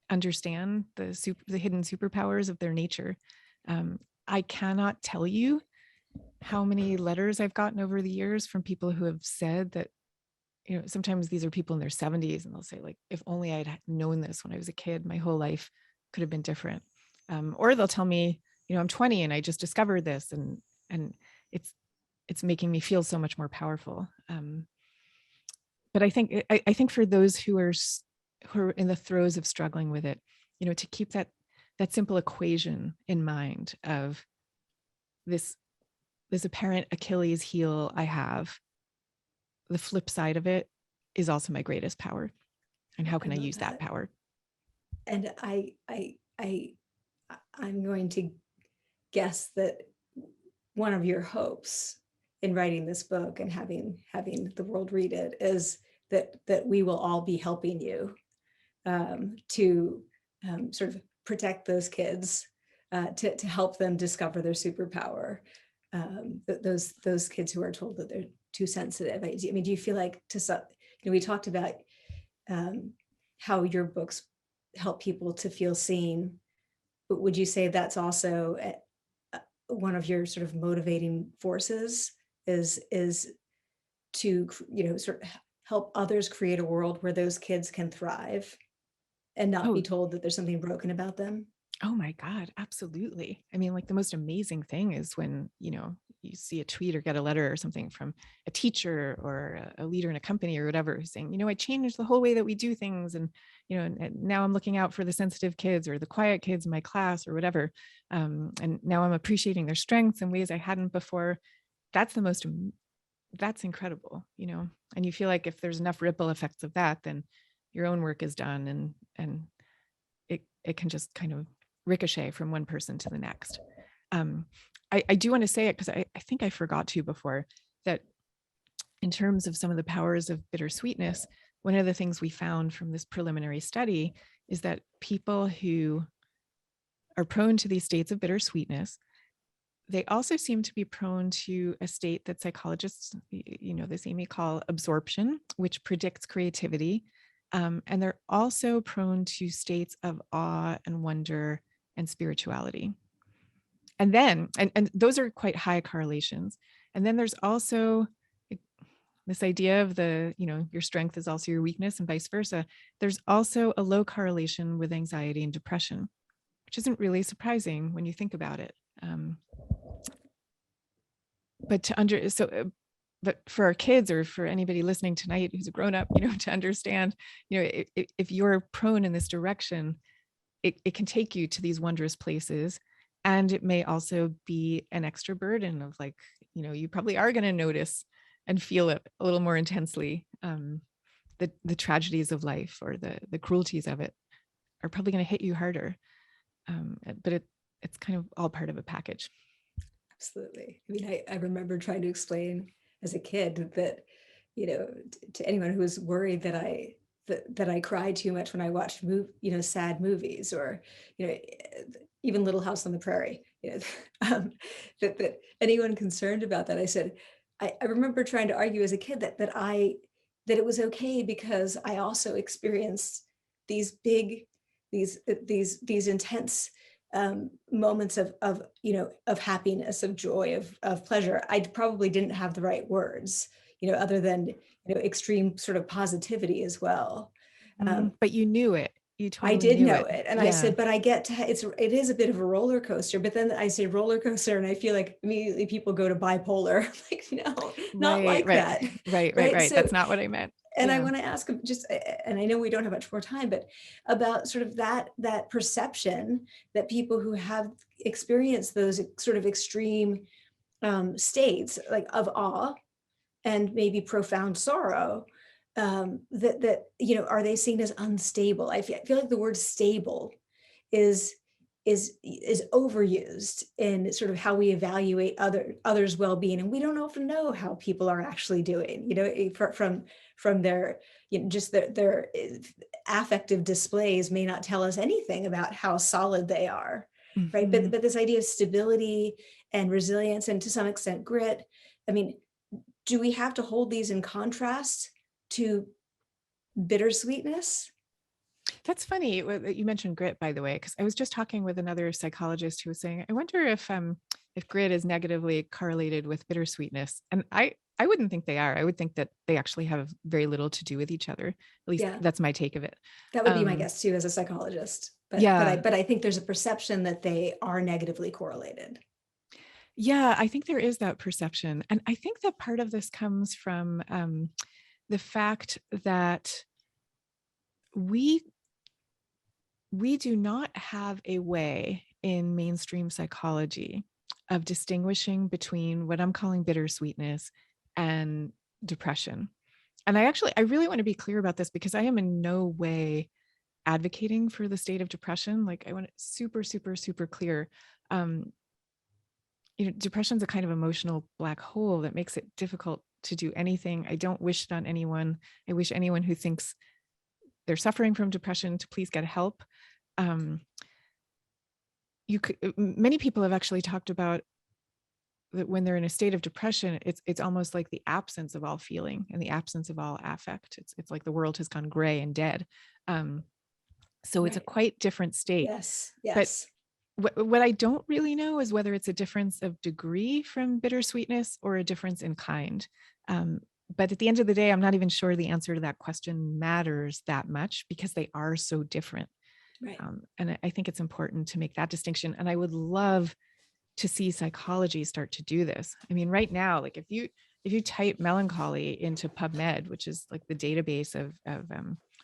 understand the hidden superpowers of their nature. I cannot tell you how many letters I've gotten over the years from people who have said that, sometimes these are people in their 70s and they'll say, like, if only I'd known this when I was a kid, my whole life could have been different. Or they'll tell me, I'm 20 and I just discovered this, and it's making me feel so much more powerful. But I think for those who are in the throes of struggling with it, to keep that simple equation in mind of this apparent Achilles heel I have, the flip side of it is also my greatest power. And how can I use that power? And I'm going to guess that one of your hopes in writing this book and having the world read it is that we will all be helping you to sort of protect those kids, to help them discover their superpower. Those kids who are told that they're too sensitive. I mean, do you feel like we talked about how your books help people to feel seen, but would you say that's also one of your sort of motivating forces is to, sort of help others create a world where those kids can thrive and not be told that there's something broken about them? Oh my God, absolutely. I mean, like the most amazing thing is when, you see a tweet or get a letter or something from a teacher or a leader in a company or whatever who's saying, I changed the whole way that we do things. And, and now I'm looking out for the sensitive kids or the quiet kids in my class or whatever. And now I'm appreciating their strengths in ways I hadn't before. That's incredible, and you feel like if there's enough ripple effects of that, then your own work is done and it can just kind of ricochet from one person to the next. I do want to say it because I think I forgot to before, that in terms of some of the powers of bittersweetness, one of the things we found from this preliminary study is that people who are prone to these states of bittersweetness, they also seem to be prone to a state that psychologists, this Amy, call absorption, which predicts creativity. And they're also prone to states of awe and wonder and spirituality. And then, and those are quite high correlations. And then there's also this idea of your strength is also your weakness and vice versa. There's also a low correlation with anxiety and depression, which isn't really surprising when you think about it. But for our kids or for anybody listening tonight who's a grown up, to understand, if you're prone in this direction, it can take you to these wondrous places. And it may also be an extra burden of you probably are going to notice and feel it a little more intensely. The tragedies of life or the cruelties of it are probably going to hit you harder. But it's kind of all part of a package. Absolutely. I mean, I remember trying to explain as a kid that, to anyone who was worried that I cried too much when I watched sad movies, or, even Little House on the Prairie, that anyone concerned about that. I said, I remember trying to argue as a kid that it was okay because I also experienced these big, these intense moments of happiness, of joy, of pleasure. I probably didn't have the right words, other than, extreme sort of positivity as well. But you knew it. You I totally did knew know it. it. And Yeah. I said, but I get to, it is a bit of a roller coaster, but then I say roller coaster and I feel like immediately people go to bipolar. I'm like, no, not Right, like right, that. right. So, That's not what I meant. and I Yeah. want to ask just, and I know we don't have much more time, but about sort of that perception that people who have experienced those sort of extreme states like of awe and maybe profound sorrow, that are they seen as unstable? I feel like the word stable is overused in sort of how we evaluate others' well-being, and we don't often know how people are actually doing. From their just their affective displays may not tell us anything about how solid they are, right? Mhm. But this idea of stability and resilience, and to some extent grit. I mean, do we have to hold these in contrast to bittersweetness? That's funny that you mentioned grit, by the way, because I was just talking with another psychologist who was saying, I wonder if grit is negatively correlated with bittersweetness. And I wouldn't think they are. I would think that they actually have very little to do with each other. At least Yeah, that's my take of it. that would be my guess too as a psychologist. Yeah. But I think there's a perception that they are negatively correlated. Yeah, I think there is that perception. And I think that part of this comes from the fact that we do not have a way in mainstream psychology of distinguishing between what I'm calling bittersweetness and depression. And I really want to be clear about this because I am in no way advocating for the state of depression. Like, I want it super, super, super clear. Depression is a kind of emotional black hole that makes it difficult to do anything. I don't wish it on anyone. I wish anyone who thinks they're suffering from depression to please get help. Many people have actually talked about that when they're in a state of depression, it's almost like the absence of all feeling and the absence of all affect. It's like the world has gone gray and dead. So it's a quite different state. Yes. But what I don't really know is whether it's a difference of degree from bittersweetness or a difference in kind. But at the end of the day, I'm not even sure the answer to that question matters that much because they are so different. Right. And I think it's important to make that distinction. And I would love to see psychology start to do this. I mean, right now, like if you type melancholy into PubMed, which is like the database of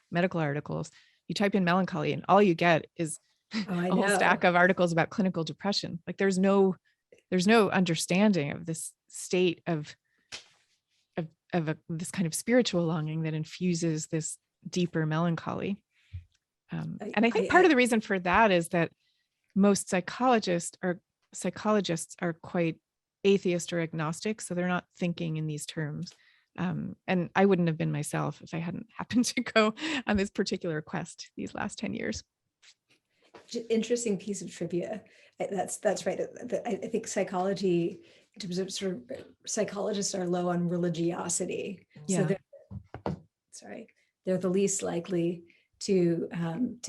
medical articles, you type in melancholy and all you get is a whole stack of articles about clinical depression. Like there's no understanding of this state of this kind of spiritual longing that infuses this deeper melancholy. And I think part of the reason for that is that most psychologists are quite atheist or agnostic, so they're not thinking in these terms. And I wouldn't have been myself if I hadn't happened to go on this particular quest these last 10 years. Interesting piece of trivia. That's right. I think psychology, in terms of sort of psychologists, are low on religiosity. Yeah. So they're the least likely to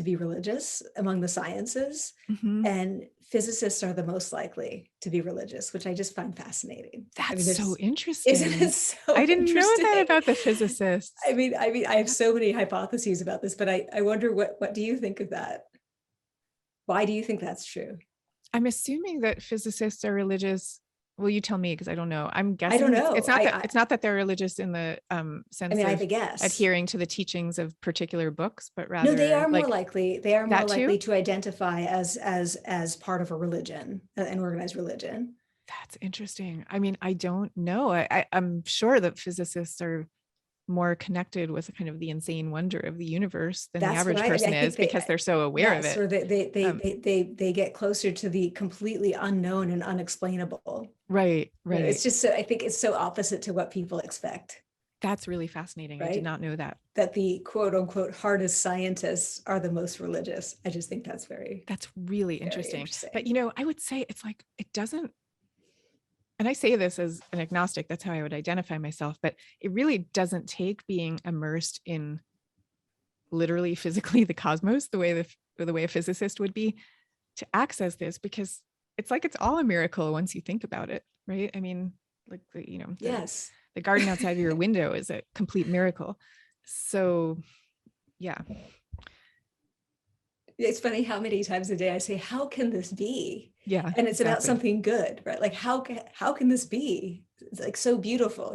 be religious among the sciences, and physicists are the most likely to be religious, which I just find fascinating. That's so interesting. Isn't it so I didn't know that interesting? about the physicists. I mean, I have so many hypotheses about this, but I wonder what do you think of that? Why do you think that's true? I'm assuming that physicists are religious. Well, you tell me because I don't know. I'm guessing I don't know. It's not that they're religious in the sense I of guess adhering to the teachings of particular books, but rather no, they are like, more likely. They are more likely too? to identify as part of a religion, an organized religion. That's interesting. I mean, I don't know. I'm sure that physicists are more connected with kind of the insane wonder of the universe than the average person is because they're so aware of it. Or they get closer to the completely unknown and unexplainable. Right. It's just so, I think it's so opposite to what people expect. That's really fascinating. Right? I did not know that. That the quote unquote hardest scientists are the most religious. I just think that's really interesting. But I would say it's like, it doesn't, and I say this as an agnostic, that's how I would identify myself, but it really doesn't take being immersed in literally physically the cosmos the way a physicist would be to access this, because it's like it's all a miracle once you think about it, right? I mean, like the garden outside of your window is a complete miracle. So yeah. It's funny how many times a day I say, how can this be? Yeah. And it's about exactly. something good, right? Like, how can this be? It's like so beautiful,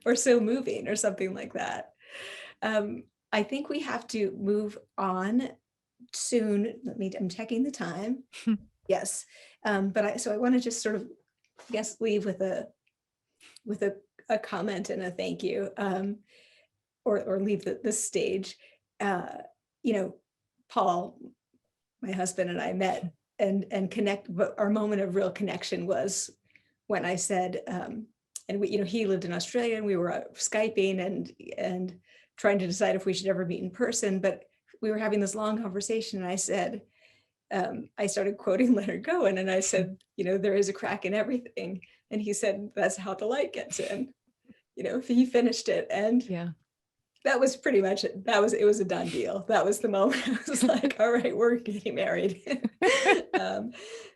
or so moving or something like that. I think we have to move on soon. I'm checking the time. Yes. So I want to just sort of, I guess, leave with a comment and a thank you, or leave the stage. Paul, my husband, and I met and connect, but our moment of real connection was when I said, and he lived in Australia, and we were Skyping and trying to decide if we should ever meet in person, but we were having this long conversation, and I said, I started quoting Leonard Cohen, and I said, there is a crack in everything. And he said, that's how the light gets in. He finished it. And Yeah. that was pretty much it. It was a done deal. That was the moment I was like, all right, we're getting married.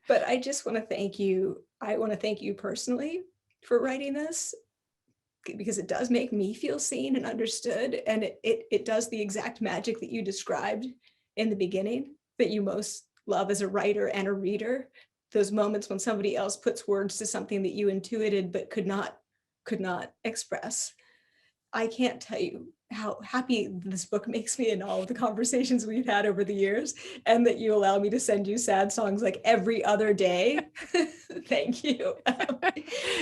But I just want to thank you. I want to thank you personally for writing this, because it does make me feel seen and understood. And it does the exact magic that you described in the beginning that you most love as a writer and a reader. Those moments when somebody else puts words to something that you intuited but could not express. I can't tell you how happy this book makes me in all of the conversations we've had over the years, and that you allow me to send you sad songs like every other day. Thank you.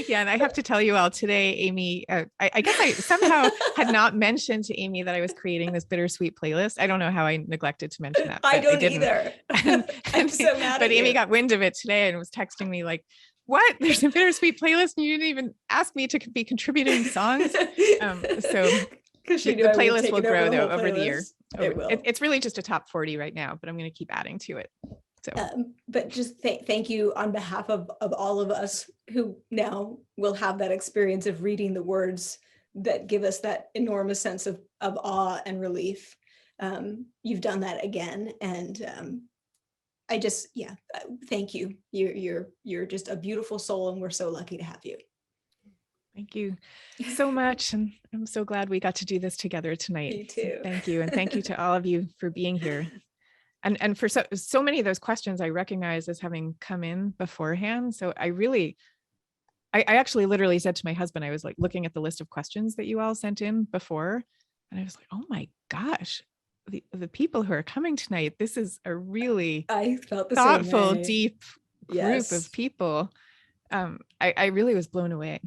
Yeah, and I have to tell you all today, Amy, I guess I somehow had not mentioned to Amy that I was creating this bittersweet playlist. I don't know how I neglected to mention that. I don't didn't. either. I'm so mad But at Amy you. got wind of it today and was texting me like, what? There's a bittersweet playlist and you didn't even ask me to be contributing songs. So the playlist will grow though over the year. It will. It's really just a top 40 right now, but I'm going to keep adding to it. So, but just thank you on behalf of all of us who now will have that experience of reading the words that give us that enormous sense of awe and relief. You've done that again, and I just, thank you. You're just a beautiful soul, and we're so lucky to have you. Thank you so much. And I'm so glad we got to do this together tonight. Me too. So thank you. And thank you to all of you for being here. And for so many of those questions I recognize as having come in beforehand. So I actually literally said to my husband, I was like looking at the list of questions that you all sent in before, and I was like, oh my gosh, the people who are coming tonight, this is a really thoughtful, deep group of people. I really was blown away.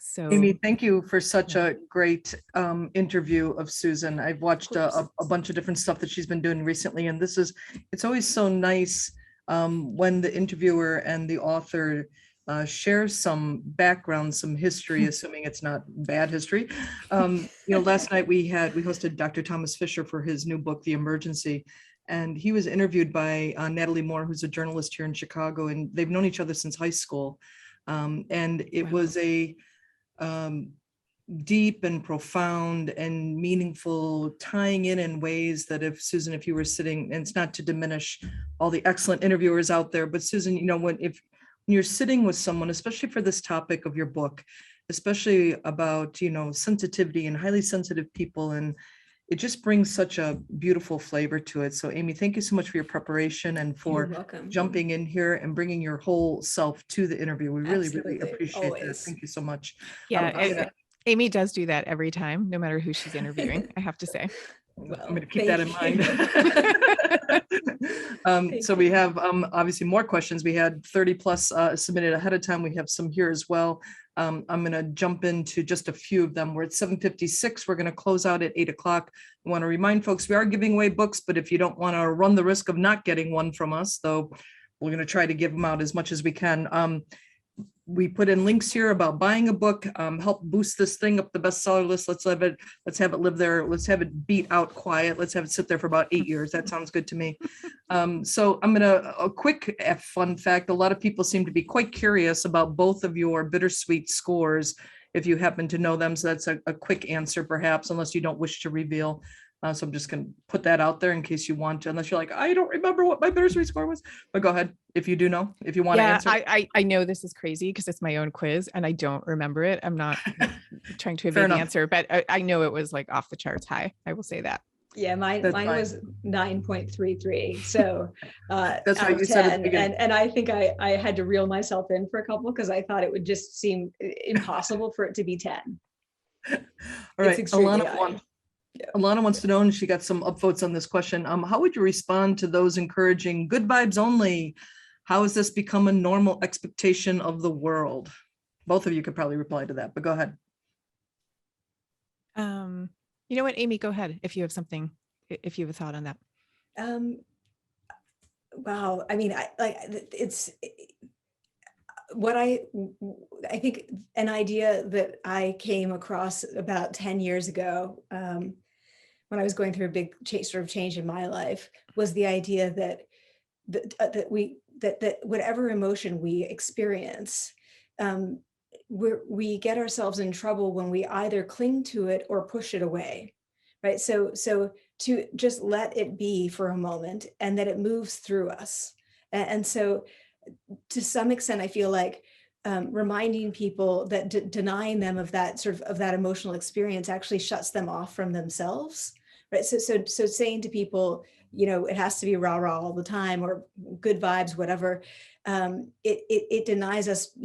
So Amy, thank you for such a great interview of Susan. I've watched a bunch of different stuff that she's been doing recently, and it's always so nice when the interviewer and the author share some background, some history, assuming it's not bad history. Last night we hosted Dr. Thomas Fisher for his new book, The Emergency, and he was interviewed by Natalie Moore, who's a journalist here in Chicago, and they've known each other since high school. And it was a deep and profound and meaningful, tying in ways that if you were sitting, and it's not to diminish all the excellent interviewers out there, but Susan, when you're sitting with someone, especially for this topic of your book, especially about, sensitivity and highly sensitive people, and it just brings such a beautiful flavor to it. So Amy, thank you so much for your preparation and for jumping in here and bringing your whole self to the interview. We really, really appreciate that. Thank you so much. Yeah, Amy does do that every time, no matter who she's interviewing, I have to say. Well, I'm going to keep that in mind. So we have obviously more questions. We had 30 plus submitted ahead of time. We have some here as well. I'm going to jump into just a few of them. We're at 7:56. We're going to close out at 8 o'clock. I want to remind folks we are giving away books, but if you don't want to run the risk of not getting one from us, though, we're going to try to give them out as much as we can. We put in links here about buying a book, help boost this thing up the bestseller list. Let's have it live there. Let's have it beat out quiet. Let's have it sit there for about 8 years. That sounds good to me. So I'm a quick fun fact. A lot of people seem to be quite curious about both of your bittersweet scores, if you happen to know them. So that's a quick answer, perhaps, unless you don't wish to reveal. So I'm just going to put that out there in case you want to, unless you're like, I don't remember what my bittersweet score was, but go ahead. If you do know, if you want to answer. I know this is crazy because it's my own quiz and I don't remember it. I'm not trying to evade the answer, but I know it was like off the charts high. I will say that. Yeah, mine That's fine. was 9.33. So That's out right. of You said at the 10. beginning. And I think I had to reel myself in for a couple because I thought it would just seem impossible for it to be 10. All It's right. extremely high. Alana wants to know, and she got some upvotes on this question. How would you respond to those encouraging good vibes only? How has this become a normal expectation of the world? Both of you could probably reply to that, but go ahead. You know what, Amy, go ahead if you have something, if you have a thought on that. Wow. I mean, it's what I think an idea that I came across about 10 years ago when I was going through a big change in my life was the idea that whatever emotion we experience, we get ourselves in trouble when we either cling to it or push it away, right? So to just let it be for a moment and that it moves through us. And so to some extent, I feel like reminding people that denying them of that of that emotional experience actually shuts them off from themselves, right? So saying to people, it has to be rah rah all the time or good vibes, whatever. It denies us,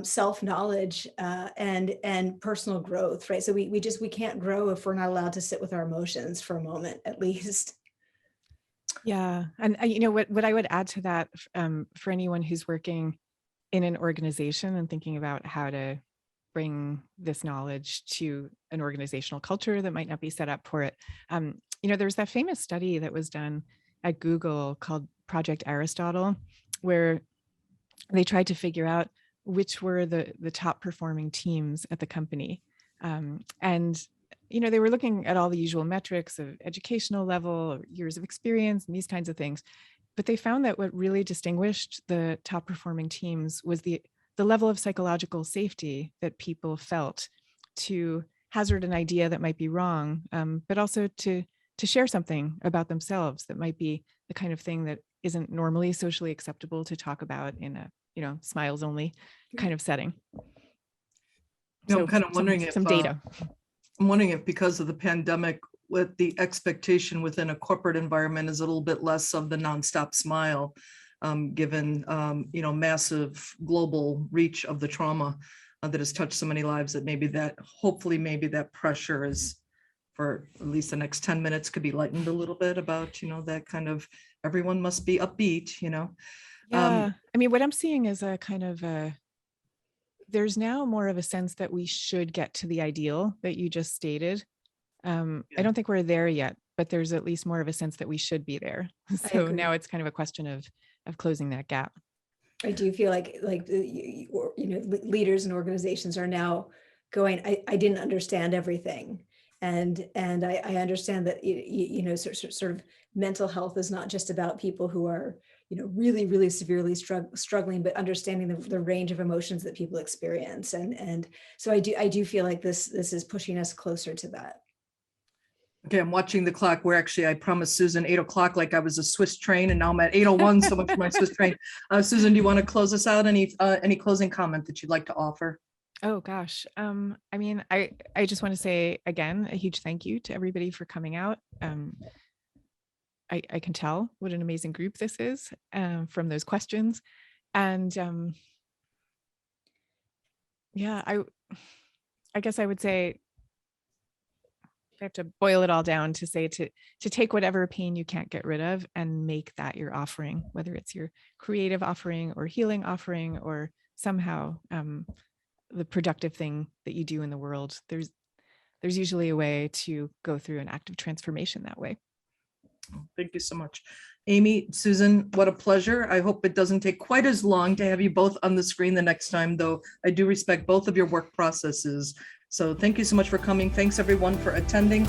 self knowledge and personal growth, right? So we can't grow if we're not allowed to sit with our emotions for a moment, at least. Yeah, and what I would add to that, for anyone who's working in an organization and thinking about how to bring this knowledge to an organizational culture that might not be set up for it. There's that famous study that was done at Google called Project Aristotle, where they tried to figure out which were the top performing teams at the company. And they were looking at all the usual metrics of educational level, years of experience, and these kinds of things. But they found that what really distinguished the top performing teams was the level of psychological safety that people felt to hazard an idea that might be wrong, but also to share something about themselves that might be the kind of thing that isn't normally socially acceptable to talk about in a smiles only kind of setting. I'm kind of wondering if some data. I'm wondering if because of the pandemic, with the expectation within a corporate environment is a little bit less of the nonstop smile, given massive global reach of the trauma that has touched so many lives, that hopefully that pressure is, for at least the next 10 minutes, could be lightened a little bit about that kind of everyone must be upbeat. Yeah, I mean, what I'm seeing is a kind of there's now more of a sense that we should get to the ideal that you just stated. I don't think we're there yet, but there's at least more of a sense that we should be there. So now it's kind of a question of closing that gap. I do feel like leaders and organizations are now going, I didn't understand everything. And I understand that, sort of mental health is not just about people who are, really, really severely struggling, but understanding the range of emotions that people experience. And so I do feel like this is pushing us closer to that. Okay, I'm watching the clock. I promised Susan 8 o'clock, like I was a Swiss train, and now I'm at 8:01. So much for my Swiss train. Susan, do you want to close us out? Any closing comment that you'd like to offer? Oh gosh. I mean, I just want to say again, a huge thank you to everybody for coming out. I can tell what an amazing group this is from those questions. And I guess I would say, I have to boil it all down to say to take whatever pain you can't get rid of and make that your offering, whether it's your creative offering or healing offering or somehow the productive thing that you do in the world. There's usually a way to go through an active transformation that way. Thank you so much. Amy, Susan, what a pleasure. I hope it doesn't take quite as long to have you both on the screen the next time, though I do respect both of your work processes. So thank you so much for coming. Thanks everyone for attending.